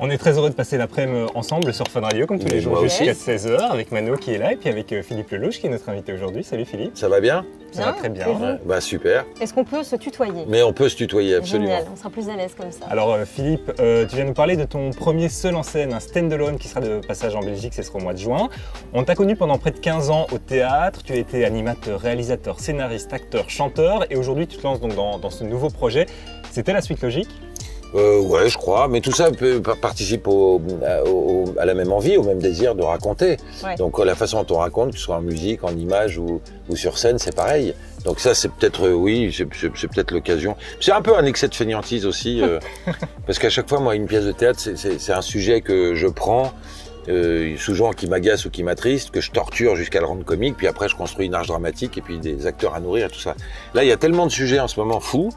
On est très heureux de passer l'après-midi ensemble sur Fun Radio, comme tous les jours, jusqu'à 16 h, avec Mano qui est là, et puis avec Philippe Lelouch, qui est notre invité aujourd'hui. Salut Philippe. Ça va bien? Ça va très bien. Bah super. Est-ce qu'on peut se tutoyer? Mais on peut se tutoyer, absolument. Génial, on sera plus à l'aise comme ça. Alors Philippe, tu viens nous parler de ton premier seul en scène, un stand-alone qui sera de passage en Belgique, ce sera au mois de juin. On t'a connu pendant près de 15 ans au théâtre, tu as été animateur, réalisateur, scénariste, acteur, chanteur, et aujourd'hui tu te lances donc dans ce nouveau projet. C'était la suite logique? Ouais, je crois, mais tout ça participe à la même envie, au même désir de raconter. Ouais. Donc la façon dont on raconte, que ce soit en musique, en image ou sur scène, c'est pareil. Donc ça, c'est peut-être, oui, c'est peut-être l'occasion. C'est un peu un excès de fainéantise aussi, parce qu'à chaque fois, moi, une pièce de théâtre, c'est un sujet que je prends, souvent qui m'agace ou qui m'attriste, que je torture jusqu'à le rendre comique, puis après je construis une arche dramatique et puis des acteurs à nourrir et tout ça. Là, il y a tellement de sujets en ce moment fous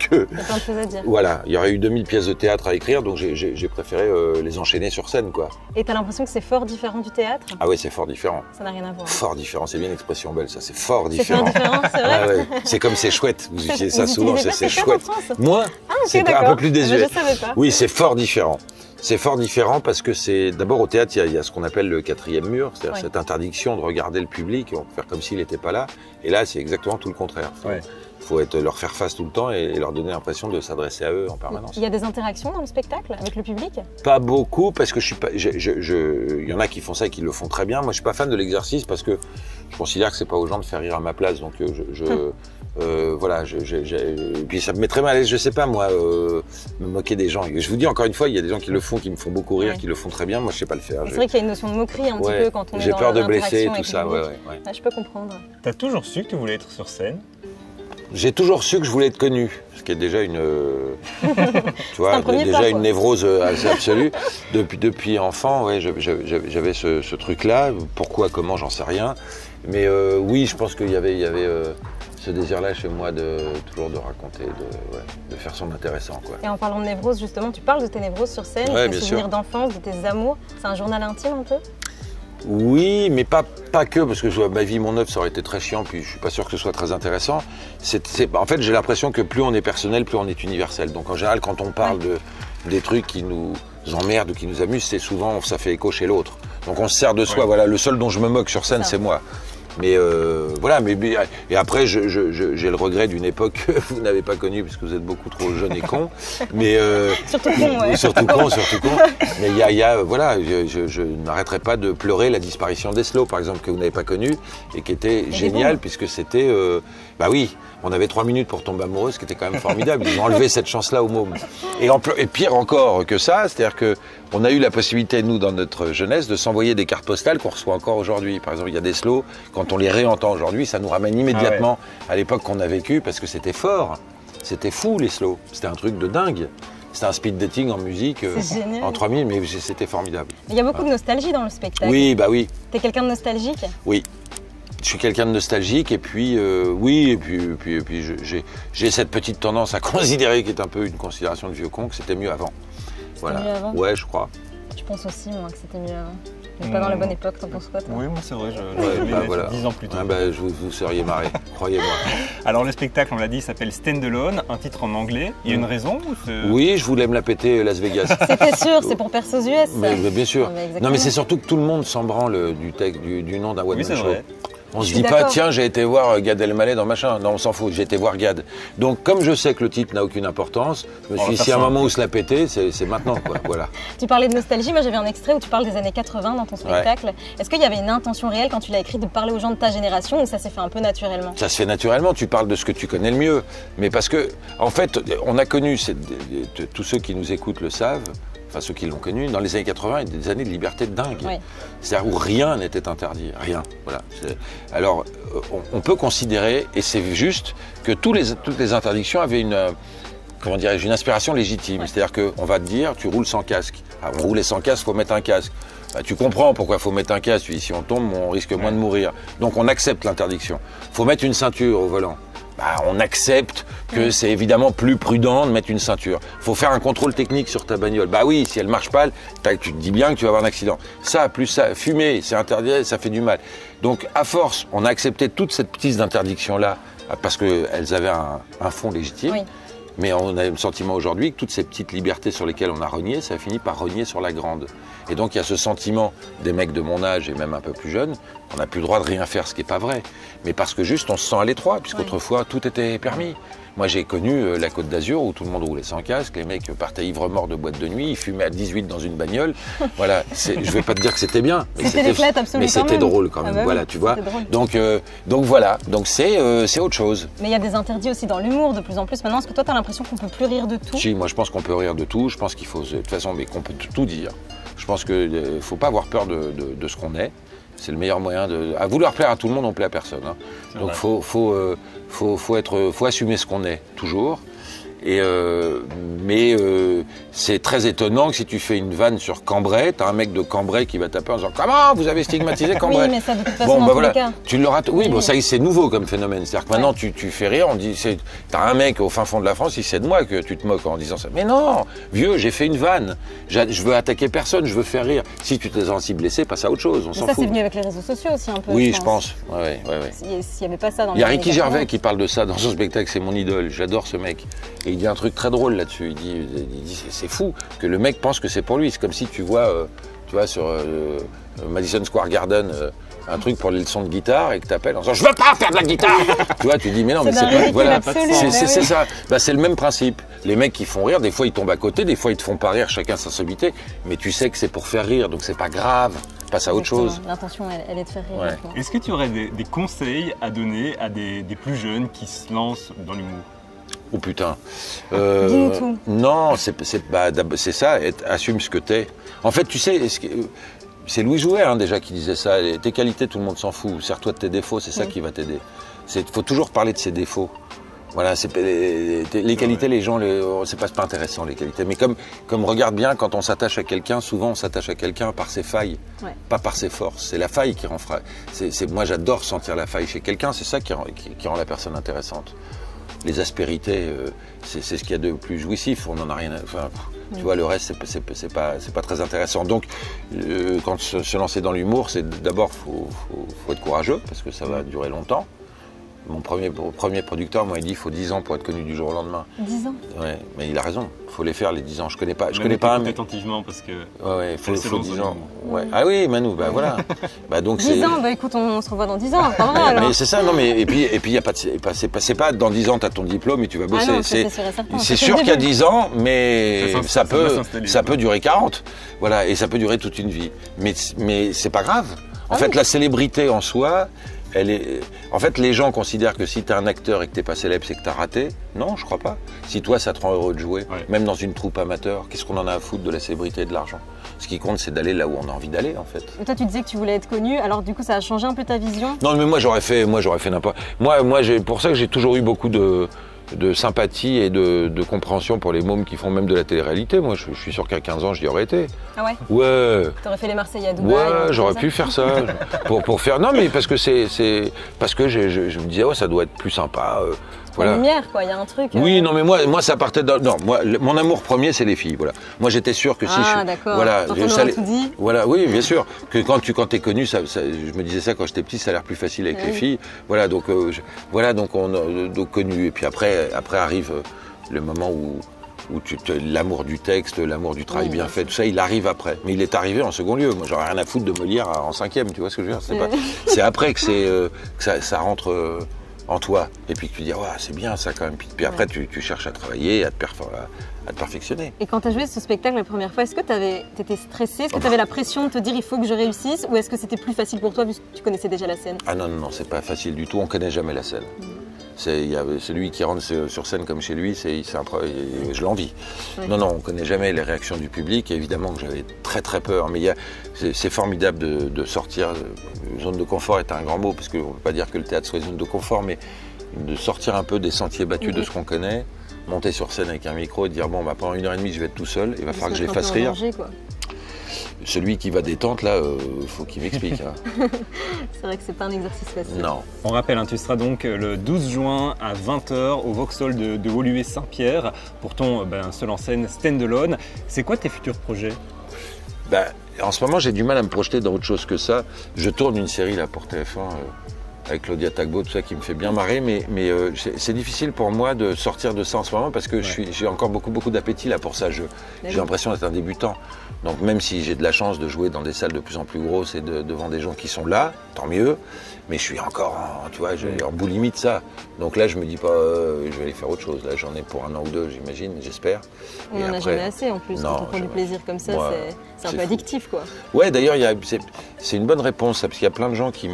que... Il y a plein de choses à dire. Voilà, il y aurait eu 2000 pièces de théâtre à écrire, donc j'ai préféré les enchaîner sur scène, quoi. Et t'as l'impression que c'est fort différent du théâtre? Ah oui, c'est fort différent. Ça n'a rien à voir. Fort différent, c'est bien une expression belle, ça, c'est fort C'est différent. fort différent, c'est vrai? Ah ouais. C'est comme c'est chouette, vous utilisez ça souvent, c'est chouette. En France? Moi, Ah, ok, c'est un d'accord. peu plus désuet. Je savais pas. Oui, c'est fort différent. C'est fort différent parce que c'est d'abord au théâtre, il y a ce qu'on appelle le quatrième mur, c'est-à-dire cette interdiction de regarder le public, on peut faire comme s'il n'était pas là. Et là, c'est exactement tout le contraire. Faut leur faire face tout le temps et leur donner l'impression de s'adresser à eux en permanence. Il y a des interactions dans le spectacle avec le public? Pas beaucoup parce que je suis pas. Il y en a qui font ça et qui le font très bien. Moi, je suis pas fan de l'exercice parce que je considère que c'est pas aux gens de faire rire à ma place. Donc, voilà. Et puis ça me met très mal à l'aise. Je sais pas moi, me moquer des gens. Je vous dis encore une fois, il y a des gens qui le font, qui me font beaucoup rire, qui le font très bien. Moi, je sais pas le faire. C'est vrai qu'il y a une notion de moquerie un petit peu quand on est dans l'interaction. J'ai peur de blesser avec tout ça. le public. Je peux comprendre. T'as toujours su que tu voulais être sur scène? J'ai toujours su que je voulais être connu, ce qui est déjà une, tu vois, déjà une névrose assez absolue. Depuis enfant, ouais, j'avais ce truc-là. Pourquoi, comment, j'en sais rien. Mais oui, je pense qu'il y avait ce désir-là chez moi toujours de raconter, de faire son intéressant, quoi. Et en parlant de névrose, justement, tu parles de tes névroses sur scène, de tes souvenirs d'enfance, de tes amours. C'est un journal intime un peu? Oui, mais pas que, parce que ma vie, mon œuvre, ça aurait été très chiant, puis je suis pas sûr que ce soit très intéressant. En fait, j'ai l'impression que plus on est personnel, plus on est universel. Donc en général, quand on parle des trucs qui nous emmerdent ou qui nous amusent, c'est souvent, ça fait écho chez l'autre. Donc on se sert de soi. Voilà, le seul dont je me moque sur scène, c'est moi. Mais voilà, et après j'ai le regret d'une époque que vous n'avez pas connue parce que vous êtes beaucoup trop jeune et con. Mais surtout con, ouais. Surtout con. Mais voilà, je n'arrêterai pas de pleurer la disparition d'Eslo, par exemple, que vous n'avez pas connue et qui était géniale puisque c'était, bah oui, on avait 3 minutes pour tomber amoureux, ce qui était quand même formidable. Ils ont enlevé cette chance-là au môme. Et pire encore que ça, c'est-à-dire que on a eu la possibilité, nous, dans notre jeunesse, de s'envoyer des cartes postales qu'on reçoit encore aujourd'hui. Par exemple, il y a des slows, quand on les réentend aujourd'hui, ça nous ramène immédiatement à l'époque qu'on a vécu, parce que c'était fort. C'était fou, les slows. C'était un truc de dingue. C'était un speed dating en musique en 3000, mais c'était formidable. Il y a beaucoup de nostalgie dans le spectacle. Oui, bah oui. T'es quelqu'un de nostalgique? Oui. Je suis quelqu'un de nostalgique et puis j'ai cette petite tendance à considérer, qui est un peu une considération de vieux con, que c'était mieux avant. Voilà. Mieux avant? Ouais, je crois. Je pense aussi, moi, que c'était mieux avant. Mais pas dans la bonne époque, t'en penses quoi, toi? Oui, moi c'est vrai, je 10 ans plus tôt. Vous seriez marré, croyez-moi. Alors le spectacle, on l'a dit, s'appelle Stand-alone, un titre en anglais. Il y a une raison Oui, je voulais me la péter Las Vegas. C'était sûr, c'est pour percer aux US. Mais bien sûr. Non, mais c'est surtout que tout le monde s'en branle du nom d'un one-man show. Vrai. On se dit pas, tiens, j'ai été voir Gad Elmaleh dans machin. Non, on s'en fout, j'ai été voir Gad. Donc, comme je sais que le titre n'a aucune importance, je me suis dit, s'il y a un moment où se la péter, c'est maintenant, quoi. Voilà. Tu parlais de nostalgie, moi j'avais un extrait où tu parles des années 80 dans ton spectacle. Est-ce qu'il y avait une intention réelle quand tu l'as écrit de parler aux gens de ta génération ou ça s'est fait un peu naturellement? Ça se fait naturellement, tu parles de ce que tu connais le mieux. Mais parce que, en fait, on a connu, tous ceux qui nous écoutent le savent, enfin ceux qui l'ont connu, dans les années 80, il y a des années de liberté de dingue. Oui. C'est-à-dire où rien n'était interdit, rien. Voilà. Alors, on peut considérer, et c'est juste, que toutes les interdictions avaient une inspiration légitime. Ouais. C'est-à-dire qu'on va te dire, tu roules sans casque. Alors, on roulait sans casque, il faut mettre un casque. Bah, tu comprends pourquoi il faut mettre un casque. Si on tombe, on risque moins de mourir. Donc on accepte l'interdiction. Il faut mettre une ceinture au volant. Bah, on accepte que c'est évidemment plus prudent de mettre une ceinture. Faut faire un contrôle technique sur ta bagnole. Bah oui, si elle marche pas, tu te dis bien que tu vas avoir un accident. Ça, plus ça, fumer, c'est interdit, ça fait du mal. Donc, à force, on a accepté toute cette petite interdiction-là parce qu'elles avaient un fond légitime. Oui. Mais on a le sentiment aujourd'hui que toutes ces petites libertés sur lesquelles on a renié, ça a fini par renier sur la grande. Et donc il y a ce sentiment des mecs de mon âge et même un peu plus jeunes, on n'a plus le droit de rien faire, ce qui n'est pas vrai. Mais parce que juste on se sent à l'étroit, puisqu'autrefois tout était permis. Moi j'ai connu la Côte d'Azur où tout le monde roulait sans casque, les mecs partaient ivres morts de boîte de nuit, ils fumaient à 18 dans une bagnole. Voilà, je ne vais pas te dire que c'était bien, mais c'était drôle quand même. Ah bah voilà, oui, tu vois. Donc voilà, donc c'est autre chose. Mais il y a des interdits aussi dans l'humour de plus en plus maintenant. Est-ce que toi tu as l'impression qu'on peut plus rire de tout? Si, moi je pense qu'on peut rire de tout, je pense qu'il faut, de toute façon, mais qu'on peut tout dire. Je pense qu'il ne faut pas avoir peur de ce qu'on est. C'est le meilleur moyen de... À vouloir plaire à tout le monde, on plaît à personne. Hein. Donc faut assumer ce qu'on est, toujours. Mais c'est très étonnant que si tu fais une vanne sur Cambrai, t'as un mec de Cambrai qui va taper en disant « Comment vous avez stigmatisé Cambrai ?» Oui, mais ça de toute façon, dans tous les cas. Tu l'auras... Oui, bon, ça c'est nouveau comme phénomène. C'est-à-dire que maintenant tu fais rire, on dit... T'as un mec au fin fond de la France, il sait de moi que tu te moques en disant ça. Mais non, vieux, j'ai fait une vanne. Je veux attaquer personne, je veux faire rire. Si tu t'es senti blessé, passe à autre chose, on s'en fout. Ça c'est venu avec les réseaux sociaux aussi un peu. Oui, je pense. Ouais. S'il n'y avait pas ça dans les... Il y a Ricky Gervais qui parle de ça dans son spectacle, c'est mon idole, j'adore ce mec. Et il dit un truc très drôle là-dessus, il dit c'est fou que le mec pense que c'est pour lui, c'est comme si tu vois sur Madison Square Garden un truc pour les leçons de guitare et que t'appelles en disant je veux pas faire de la guitare. Tu vois, tu dis mais non, mais c'est pas, voilà, c'est ça. Bah, c'est le même principe. Les mecs qui font rire, des fois ils tombent à côté, des fois ils te font pas rire, chacun sa solité, mais tu sais que c'est pour faire rire, donc c'est pas grave. Passe à autre chose. L'intention, elle est de faire rire. Ouais. Est-ce que tu aurais des conseils à donner à des plus jeunes qui se lancent dans l'humour? Oh putain. Dis-nous tout. Non, c'est ça, assume ce que t'es. En fait, tu sais, c'est Louis Jouet déjà qui disait ça. Tes qualités, tout le monde s'en fout. Sers-toi de tes défauts, c'est ça qui va t'aider. Il faut toujours parler de ses défauts. Voilà, les qualités, les gens, c'est pas intéressant les qualités. Mais comme regarde bien, quand on s'attache à quelqu'un, souvent on s'attache à quelqu'un par ses failles, pas par ses forces. C'est la faille qui rend moi j'adore sentir la faille chez quelqu'un, c'est ça qui rend la personne intéressante. Les aspérités, c'est ce qu'il y a de plus jouissif. On n'en a rien. Tu vois, le reste, c'est pas très intéressant. Donc, quand se lancer dans l'humour, c'est d'abord faut être courageux parce que ça va durer longtemps. Mon premier producteur m'a dit il faut 10 ans pour être connu du jour au lendemain. 10 ans. Ouais, mais il a raison. Il faut les faire les 10 ans. Je connais pas un. Attentivement parce que. Ouais, faut 10 ans. Ouais. Ah oui, Manu, bah voilà. Bah donc 10 ans, bah écoute, on se revoit dans 10 ans. Pas mal, mais c'est ça, non mais et puis il y a pas c'est pas dans 10 ans tu as ton diplôme et tu vas bosser. C'est sûr qu'il y a 10 ans, mais ça peut durer 40. Voilà, et ça peut durer toute une vie. Mais c'est pas grave. En fait, la célébrité en soi. En fait, les gens considèrent que si tu es un acteur et que tu n'es pas célèbre, c'est que tu as raté. Non, je crois pas. Si toi, ça te rend heureux de jouer, même dans une troupe amateur, qu'est-ce qu'on en a à foutre de la célébrité et de l'argent? Ce qui compte, c'est d'aller là où on a envie d'aller, en fait. Et toi, tu disais que tu voulais être connu, alors du coup, ça a changé un peu ta vision? Non, mais moi, j'aurais fait n'importe. Moi, pour ça que j'ai toujours eu beaucoup de sympathie et de compréhension pour les mômes qui font même de la télé-réalité. Moi, je suis sûr qu'à 15 ans, j'y aurais été. Ah ouais? Ouais. T'aurais fait les Marseillais à Dubaï? Ouais, j'aurais pu faire ça. pour faire... Non, mais parce que parce que je me disais, ça doit être plus sympa. Voilà. La lumière, quoi, il y a un truc. Oui, non, mais moi, ça partait de... Non, mon amour premier, c'est les filles, voilà. Moi, j'étais sûr que si je... d'accord. Voilà, quand on aurait tout dit. Voilà, oui, bien sûr. Que quand t'es connu, je me disais ça quand j'étais petit, ça a l'air plus facile avec les filles. Voilà, donc, donc connu. Et puis après arrive le moment où l'amour du texte, l'amour du travail bien fait, tout ça, il arrive après. Mais il est arrivé en second lieu. Moi, j'aurais rien à foutre de Molière en 5e, tu vois ce que je veux dire? C'est après que ça rentre... en toi, et puis que tu dis c'est bien ça quand même, puis après tu cherches à travailler, à te perfectionner. Et quand tu as joué ce spectacle la première fois, est-ce que tu étais stressé? Est-ce que tu avais la pression de te dire il faut que je réussisse, ou est-ce que c'était plus facile pour toi vu que tu connaissais déjà la scène? Ah non, c'est pas facile du tout, on connaît jamais la scène. Il y a celui qui rentre sur scène comme chez lui, je l'envie. Non, on connaît jamais les réactions du public, et évidemment que j'avais très très peur, mais c'est formidable de sortir. Zone de confort est un grand mot, parce qu'on ne peut pas dire que le théâtre soit une zone de confort, mais de sortir un peu des sentiers battus de ce qu'on connaît, monter sur scène avec un micro et dire pendant 1h30 je vais être tout seul, il va falloir que je les fasse rire. Danger, quoi. Celui qui va détente, là, faut qu'il m'explique. C'est vrai que c'est pas un exercice facile. Non. On rappelle, tu seras donc le 12 juin à 20h au Vauxhall de Woluwe-Saint-Pierre pour ton seul en scène stand-alone. C'est quoi tes futurs projets? En ce moment, j'ai du mal à me projeter dans autre chose que ça. Je tourne une série là pour TF1 avec Claudia Tagbo, tout ça qui me fait bien marrer, mais c'est difficile pour moi de sortir de ça en ce moment parce que j'ai encore beaucoup d'appétit là pour ça. J'ai l'impression d'être un débutant. Donc même si j'ai de la chance de jouer dans des salles de plus en plus grosses et devant des gens qui sont là, tant mieux. Mais je suis encore en boulimie de ça. Donc là, je me dis pas, je vais aller faire autre chose. Là, j'en ai pour 1 an ou 2, j'imagine, j'espère. On n'en a jamais assez en plus. Quand on prend du plaisir comme ça, c'est un peu addictif, quoi. Ouais, d'ailleurs, c'est une bonne réponse, parce qu'il y a plein de gens qui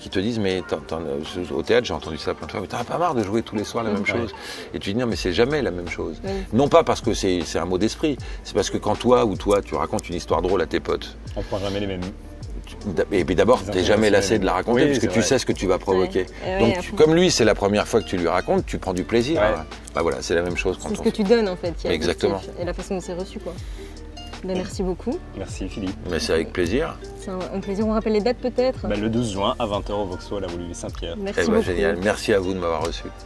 te disent, mais au théâtre, j'ai entendu ça plein de fois, mais t'en as pas marre de jouer tous les soirs la même chose. Et tu dis, non, mais c'est jamais la même chose. Oui. Non pas parce que c'est un mot d'esprit, c'est parce que quand toi, tu racontes une histoire drôle à tes potes. On prend jamais les mêmes. Et puis d'abord, tu n'es jamais lassé de la raconter parce que tu sais ce que tu vas provoquer. Donc, comme lui, c'est la première fois que tu lui racontes, tu prends du plaisir. Ouais. Bah voilà, c'est la même chose. C'est ce que tu donnes en fait. Exactement. Et la façon dont c'est reçu, quoi. Merci beaucoup. Merci Philippe. Mais c'est avec plaisir. C'est un plaisir. On rappelle les dates peut-être. Le 12 juin à 20h au Vauxhall à Woluwe Saint-Pierre. Merci beaucoup. Génial. Merci à vous de m'avoir reçu.